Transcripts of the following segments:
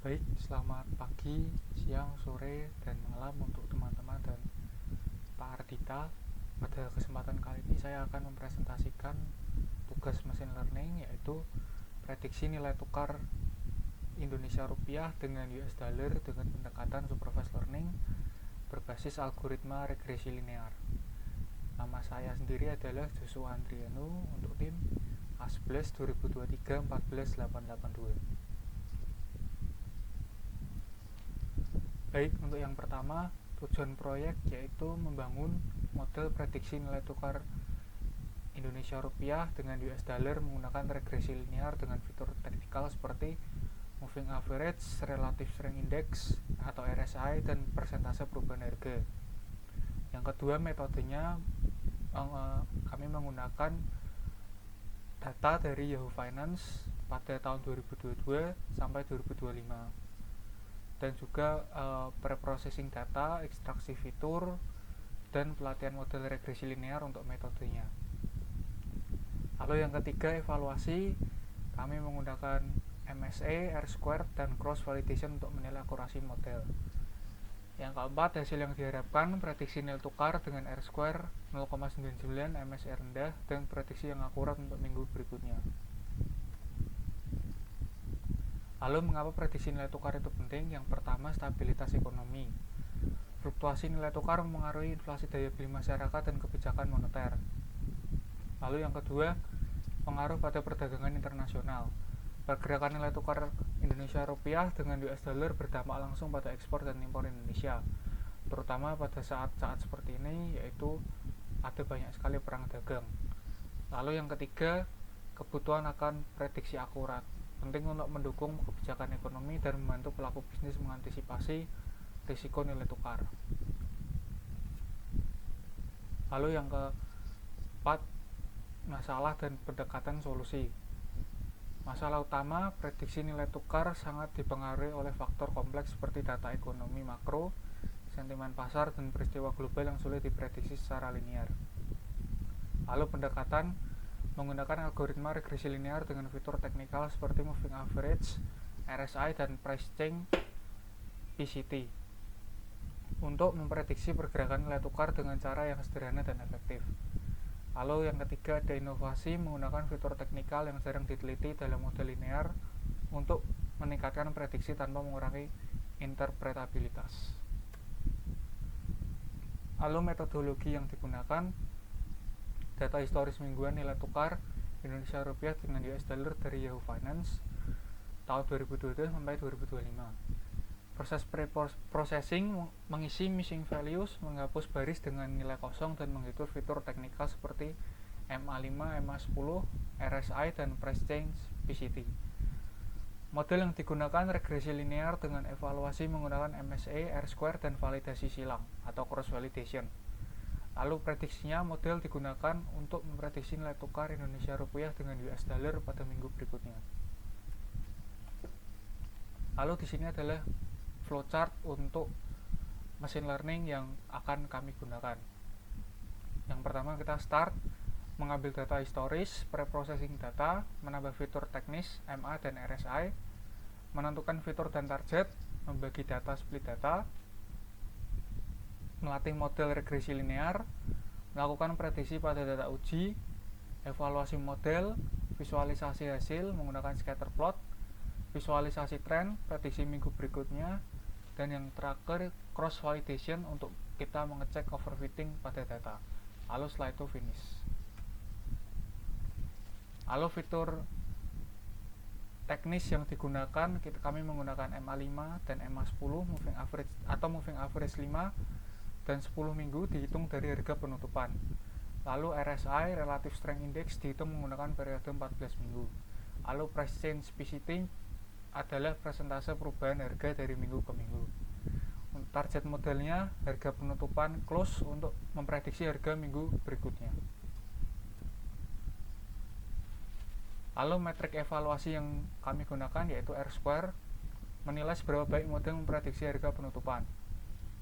Baik, selamat pagi, siang, sore, dan malam untuk teman-teman dan Pak Ardita. Pada kesempatan kali ini saya akan mempresentasikan tugas machine learning, yaitu prediksi nilai tukar Indonesia Rupiah dengan US Dollar dengan pendekatan supervised learning berbasis algoritma regresi linear. Nama saya sendiri adalah Joshua Andrianu untuk tim A11 2023 14882. Baik, untuk yang pertama, tujuan proyek yaitu membangun model prediksi nilai tukar Indonesia Rupiah dengan US Dollar menggunakan regresi linear dengan fitur teknikal seperti Moving Average, Relative Strength Index atau RSI, dan persentase perubahan harga. Yang kedua, metodenya kami menggunakan data dari Yahoo Finance pada tahun 2022 sampai 2025. Dan juga preprocessing data, ekstraksi fitur, dan pelatihan model regresi linear untuk metodenya. Lalu yang ketiga, evaluasi. Kami menggunakan MSA, R-squared, dan cross validation untuk menilai akurasi model. Yang keempat, hasil yang diharapkan prediksi nilai tukar dengan R-squared 0,99, MSA rendah, dan prediksi yang akurat untuk minggu berikutnya. Lalu mengapa prediksi nilai tukar itu penting? Yang pertama, stabilitas ekonomi. Fluktuasi nilai tukar mempengaruhi inflasi daya beli masyarakat dan kebijakan moneter. Lalu yang kedua, pengaruh pada perdagangan internasional. Pergerakan nilai tukar Indonesia Rupiah dengan US Dollar berdampak langsung pada ekspor dan impor Indonesia, terutama pada saat-saat seperti ini, yaitu ada banyak sekali perang dagang. Lalu yang ketiga, kebutuhan akan prediksi akurat. Penting untuk mendukung kebijakan ekonomi dan membantu pelaku bisnis mengantisipasi risiko nilai tukar. Lalu yang keempat, masalah dan pendekatan solusi. Masalah utama, prediksi nilai tukar sangat dipengaruhi oleh faktor kompleks seperti data ekonomi makro, sentimen pasar, dan peristiwa global yang sulit diprediksi secara linear. Lalu pendekatan menggunakan algoritma regresi linear dengan fitur teknikal seperti Moving Average, RSI, dan Price Change PCT untuk memprediksi pergerakan nilai tukar dengan cara yang sederhana dan efektif. Lalu yang ketiga, ada inovasi menggunakan fitur teknikal yang jarang diteliti dalam model linear untuk meningkatkan prediksi tanpa mengurangi interpretabilitas. Lalu metodologi yang digunakan, data historis mingguan nilai tukar Indonesia Rupiah dengan US Dollar dari Yahoo Finance tahun 2022 sampai 2025. Proses pre-processing mengisi missing values, menghapus baris dengan nilai kosong, dan menghitung fitur teknikal seperti MA5, MA10, RSI, dan Price Change PCT. Model yang digunakan regresi linear dengan evaluasi menggunakan MSA, R-squared, dan validasi silang atau cross validation. Lalu prediksinya, model digunakan untuk memprediksi nilai tukar Indonesia Rupiah dengan US Dollar pada minggu berikutnya. Lalu di sini adalah flowchart untuk machine learning yang akan kami gunakan. Yang pertama, kita start mengambil data historis, preprocessing data, menambah fitur teknis MA dan RSI, menentukan fitur dan target, membagi data split data, melatih model regresi linear, melakukan prediksi pada data uji, evaluasi model, visualisasi hasil menggunakan scatter plot, visualisasi tren, prediksi minggu berikutnya, dan yang terakhir cross validation untuk kita mengecek overfitting pada data. Lalu setelah itu finish. Lalu fitur teknis yang digunakan, kami menggunakan MA5 dan MA10 moving average atau moving average 5 dan 10 minggu dihitung dari harga penutupan. Lalu RSI, Relative Strength Index, dihitung menggunakan periode 14 minggu. Lalu Price Change PCT adalah persentase perubahan harga dari minggu ke minggu. Target modelnya harga penutupan close untuk memprediksi harga minggu berikutnya. Lalu metrik evaluasi yang kami gunakan yaitu R-square, menilai seberapa baik model memprediksi harga penutupan.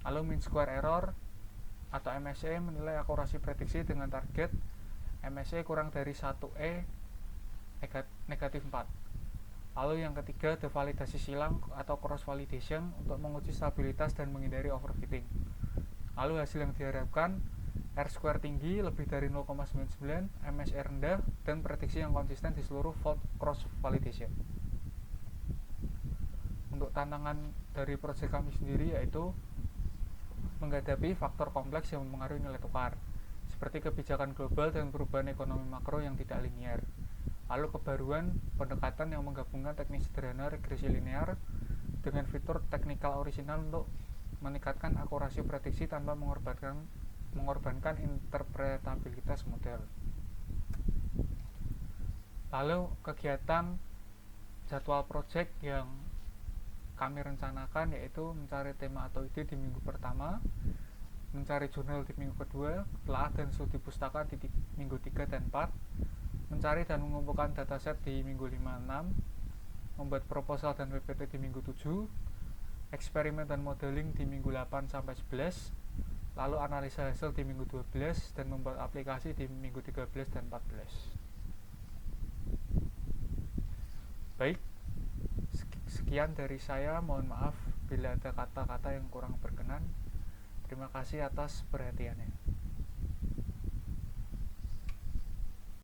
Lalu mean square error atau MSA menilai akurasi prediksi dengan target MSA kurang dari 1E negatif 4. Lalu yang ketiga, ada validasi silang atau cross validation untuk menguji stabilitas dan menghindari overfitting. Lalu hasil yang diharapkan R-square tinggi lebih dari 0,99, MSE rendah, dan prediksi yang konsisten di seluruh fault cross validation. Untuk tantangan dari proyek kami sendiri yaitu menghadapi faktor kompleks yang mempengaruhi nilai tukar, seperti kebijakan global dan perubahan ekonomi makro yang tidak linear. Lalu kebaruan pendekatan yang menggabungkan teknik sederhana regresi linear dengan fitur teknikal orisinal untuk meningkatkan akurasi prediksi tanpa mengorbankan interpretabilitas model. Lalu kegiatan jadwal project yang kami rencanakan yaitu mencari tema atau ide di minggu pertama, mencari jurnal di minggu kedua, telah dan studi pustaka di minggu 3 dan 4, mencari dan mengumpulkan dataset di minggu 5-6, membuat proposal dan PPT di minggu 7, eksperimen dan modeling di minggu 8-11, lalu analisa hasil di minggu 12, dan membuat aplikasi di minggu 13 dan 14. Baik, sekian dari saya, mohon maaf bila ada kata-kata yang kurang berkenan. Terima kasih atas perhatiannya.